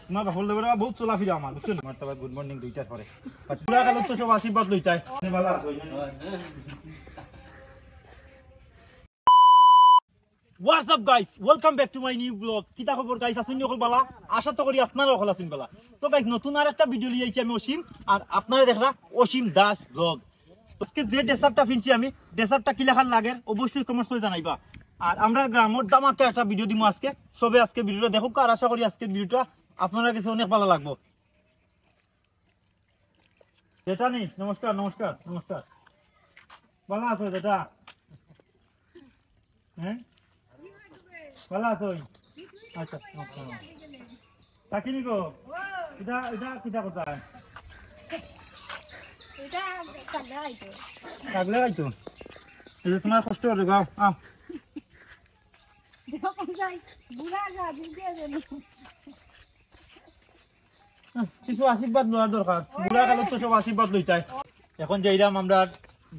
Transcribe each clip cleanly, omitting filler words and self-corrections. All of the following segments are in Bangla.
তোমার বাপর দেবরা বহুত চলা ফিরা আমার বুঝছো আমার তো গুড মর্নিং দুইটার পরে পুরা কাল তো সব আশীর্বাদ লইতাই ভালো আছো What's up guys, welcome back to my new vlog. কিতা খবর গাইস, আছেন সকল বালা? আশা তো করি আপনারা সকল আছেন বালা। তো গাইস নতুন আর একটা ভিডিও লিয়ে আইছি আমি অসীম, আর আপনারা দেখরা অসীম দাস ব্লগ। আজকে যে ড্রেসআপটা কিনছি আমি, ড্রেসআপটা কি লেখার লাগে অবশ্যই কমেন্টস করে জানাইবা। আর আমরা গ্রামের দামাকে একটা ভিডিও দিমু আজকে, সবে আজকে ভিডিওটা দেখুক, আর আশা করি আজকে ভিডিওটা আপনাদের কাছে অনেক ভালো লাগবে। যেটা নেই, নমস্কার নমস্কার নমস্কার, ভালো আছো যেটা? হ্যাঁ ভালো আছো? আচ্ছা কাকিনি গো, এটা এটা কিটা কোথায়? এটা কাগলে আইতো এই যে তোমার কষ্ট করে গাও আও কিছু আশীর্বাদ নেওয়ার দরকার, বুড়া কালে তো সব আশীর্বাদ লইতাই। এখন যাইলাম আমরা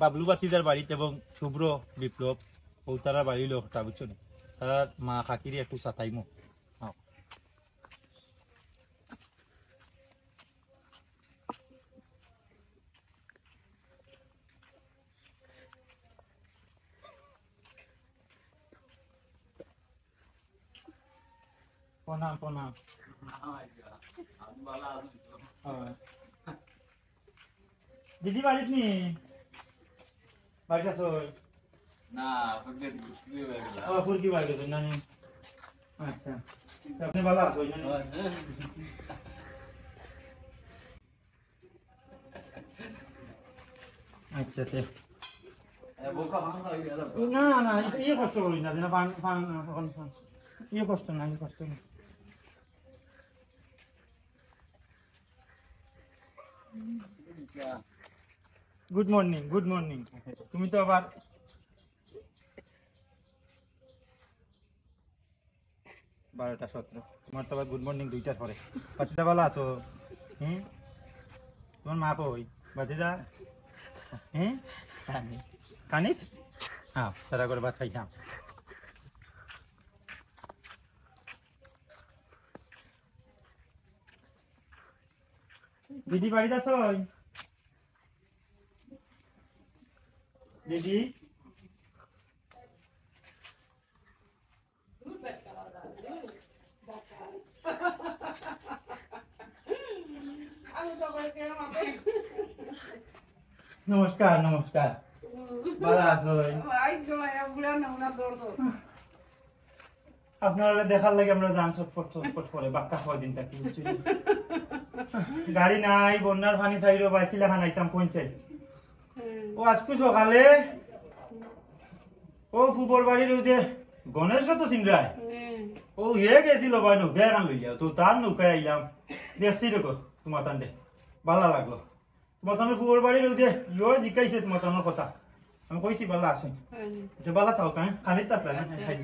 বাবলু বাতিদার বাড়িতে এবং শুভ্র বিপ্লব ও তারা বাড়ির লোকটা বুঝছো না, তারা মা খাকিরি একটু সাথাইমো। প্রণাম প্রণাম। দিদি বাড়িত নি? বাড়িতে আছো না? ফুরকি বাড়ি গেছো না? আচ্ছা আপনি ভালো আছো? আচ্ছা না না ইয়ে কষ্ট করি না, ফান ফান ইয়ে কষ্ট না, ইয়ে কষ্ট না। Good morning good morning. তুমি তো আবার বারোটা 17, তোমার তো আবার গুড মর্নিং দুইটার পরে। বাচ্চাটা ভালো আছো? হুম তোমার মা কই? বাচ্চাটা হ্যাঁ কানি হ্যাঁ তারা করে ভাত খাইতাম। দিদি বাড়িতে আছো? দিদি নমস্কার নমস্কার, ভালো আছো? আপনারা দেখার লাগে আমরা যান ছটফট ছটফট করে বাক্কা হয় দিন থাকি, গাড়ি নাই, বন্যার পানি চাইলো বাইকি লেখা নাইতাম পঞ্চায়েত। ও আজকে সকালে ও ফুবর বাড়ির ওই যে গণেশ তো চিনরায় ও ইয়ে গেছিল ভাই নৌকা এখন লইয়া, তো তার নৌকায় আইলাম দেখছি দেখো তোমার তান্ডে ভালো লাগলো। তোমার তান্ডে ফুবর বাড়ির ওই যে ইয়ে জিকাইছে তোমার তানোর কথা, আমি কইছি ভালো আছে যে ভালো থাও কাঁ খালি তাতলা না খাই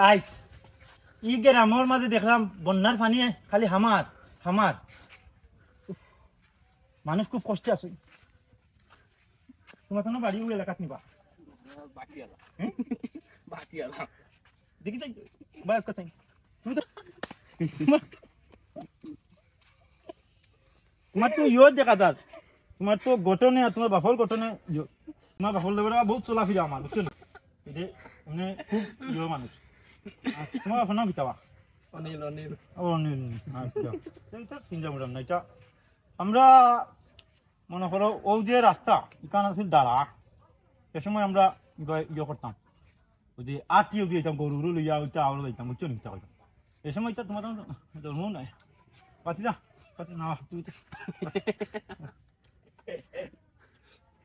আইস ই গ্রামের মাঝে দেখলাম বন্যার পানি খালি হামার হামার, মানুষ খুব কষ্টে আছে। তোমার কোনো বাড়ি ওই এলাকাত নিবা? দেখি যাই বায়ক চাই তোমার তো ইয়ে দেখা যার, তোমার তো গঠনে তোমার বাফর গঠনে তোমার বাফর দেবরা বহুত চলা ফিরা আমার বুঝছো না, এটা মানে খুব ইয়ে মানুষ। তোমার বাফর নাম কিতাবা? অনিল অনিল অনিল। আচ্ছা চিন্তা করলাম না, এটা আমরা মনে করো ও যে রাস্তা এখানে আছিল দাঁড়া, এ সময় আমরা ইয়ে করতাম ওই যে আটিও দিয়েছিলাম গরুরও লইয়া ওইটা আরো লইতাম বুঝছো নিতে করতাম। এই সময়টা তোমার ধর্ম নাই পাতি যা পাতি না তুই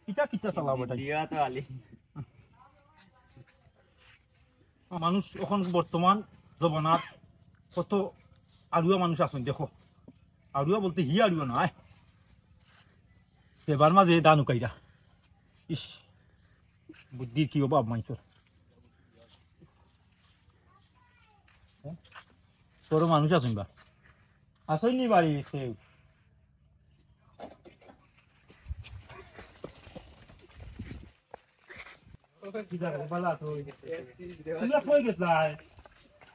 কিটা কিটা চালাবো মানুষ এখন বর্তমান জমানাত কত আড়ুয়া মানুষ আছেন দেখো, আড়ুয়া বলতে হি আড়ুয়া নয় সেবার মাঝে দানুকাইরা ইস বুদ্ধির কি অভাব মানুষের। বড় মানুষ আছেন বা আসেননি বাড়ি সে ভালো আছো? তোমরা কই গেছলাই?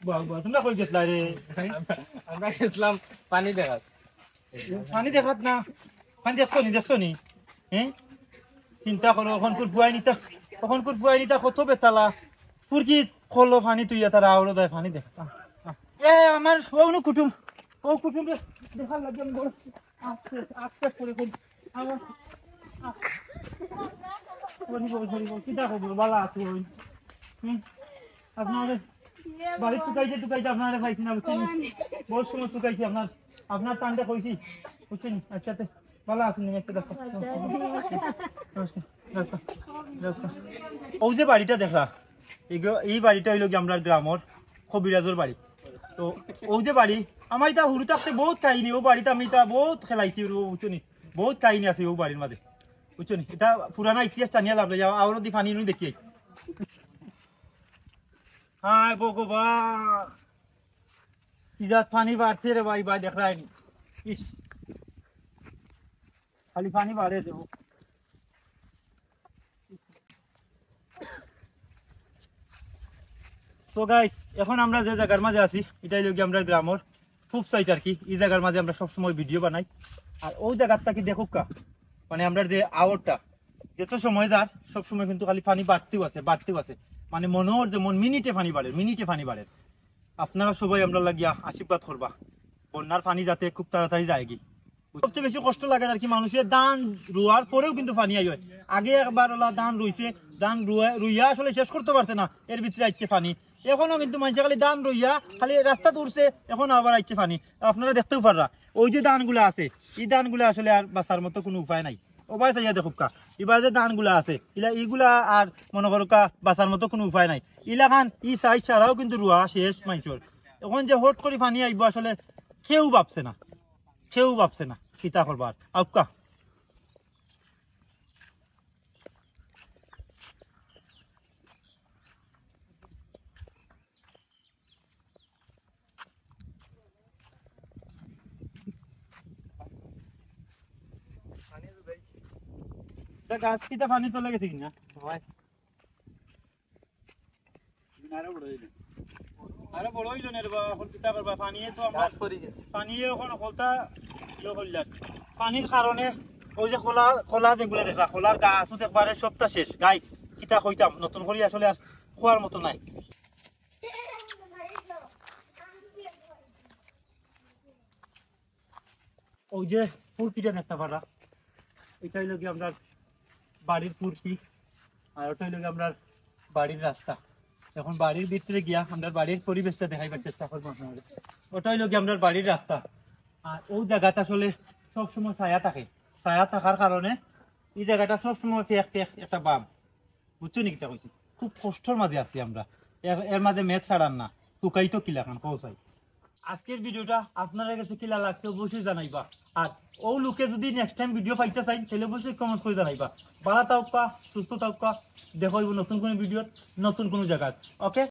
তোমরা কই গেছলা রে? আমরা গেছিলাম পানি দেখাত। পানি দেখাত না, পানি দেখছো নি হ্যাঁ? চিন্তা করো এখন ফুয়াই নিতা কত বেতালা ফুরকি খোলো পানি তুই তারা আওড়ো দেয় পানি দেখা এ আমার কুটুম রে দেখার লাগে আমি বড় আস্তে করে কোন আমার কিতা খবর বালা আছে ওই আপনার বাড়ি টুকাইতে আপনারা পাইছি না বুঝছেন বহুত সময় টুকাইছি আপনার টানটা কইছি বুঝছেন আচ্ছা ভালো আছেন একটা দেখো ও যে বাড়িটা দেখা এই বাড়িটা হইল কি আমরা গ্রামের কবিরাজর বাড়ি তো ও যে বাড়ি আমার এটা হুরু থাকতে বহুত কাহিনী ও বাড়িতে আমি এটা বহুত খেলাইছি বুঝছনি বহুত কাহিনী আছে ও বাড়ির মাঝে বুঝছনি এটা পুরানা ইতিহাস টানিয়া লাভ যাও আর দি ফানি নুই দেখি হায় ভগবান ইজাত পানি বাড়ছে রে ভাই দেখ রায়নি ইস খালি পানি বাড়ে দেবো সো গাইস এখন আমরা যে জায়গার মাঝে আছি এটাই লোক আমরা গ্রামের খুব সাইট আর কি এই জায়গার মাঝে আমরা সবসময় ভিডিও বানাই আর ওই জায়গাটা কি দেখুক কা মানে আমরা যে আওয়ারটা যত সময় যার সবসময় কিন্তু খালি পানি বাড়তেও আছে মানে মনোর যেমন মিনিটে পানি বাড়ে আপনারা সবাই আমরা লাগিয়া আশীর্বাদ করবা বন্যার পানি যাতে খুব তাড়াতাড়ি যায় কি সবচেয়ে বেশি কষ্ট লাগে আর কি মানুষের ধান রোয়ার পরেও কিন্তু পানি আই হয় আগে একবার ধান রুইছে ধান রুইয়া আসলে শেষ করতে পারছে না এর ভিতরে আসছে পানি এখনো কিন্তু মানুষে খালি ধান রইয়া খালি রাস্তা তুলছে এখন আবার আসছে পানি আপনারা দেখতেও পাররা ওই যে ধানগুলা আছে এই ধানগুলা আসলে আর বাঁচার মতো কোনো উপায় নাই ওবাই চাইয়া দেখুক কা এবার যে ধানগুলা আছে এইগুলা আর মনে করো কা বাঁচার মতো কোনো উপায় নাই ইলাখান ই সাইজ ছাড়াও কিন্তু রুয়া শেষ মানুষের এখন যে হট করে পানি আইব আসলে কেউ ভাবছে না সীতা করবার আউকা গাছ কিতা পানি চলে গেছে কিনা আরো বড় হইল না রে বাবা এখন কিতা করবা পানি তো আমরা পানি এখন হলতা পানির কারণে ওই যে খোলা যেগুলো দেখলা খোলার গাছ একবারে সবটা শেষ গাছ কিতা হইতাম নতুন করে আসলে আর খোয়ার মতো নাই ওই যে ফুরকিটা দেখতে পারা এটা হইল কি আমরা বাড়ির ফুরকি আর ওটা হইল কি আমরা বাড়ির রাস্তা এখন বাড়ির ভিতরে গিয়া আমরা বাড়ির পরিবেশটা দেখাইবার চেষ্টা করবো আপনাদের ওটা হইল কি আমরা বাড়ির রাস্তা আর ওই জায়গাটা আসলে সবসময় ছায়া থাকার কারণে এই জায়গাটা সবসময় একটা বাম বুঝছো নি কিতা কইছি খুব কষ্টর মাঝে আছি আমরা এর মাঝে মেঘ ছাড়ান না টুকাই তো কিলা খান পৌঁছাই আজকের ভিডিওটা আপনাদের কাছে কিলা লাগছে অবশ্যই জানাইবা আর ও লোকে যদি নেক্সট টাইম ভিডিও পাইতে চাই তাহলে অবশ্যই কমেন্ট করে জানাইবা ভালো থাকা সুস্থ থাকা দেখো নতুন কোনো ভিডিও নতুন কোনো জায়গা ওকে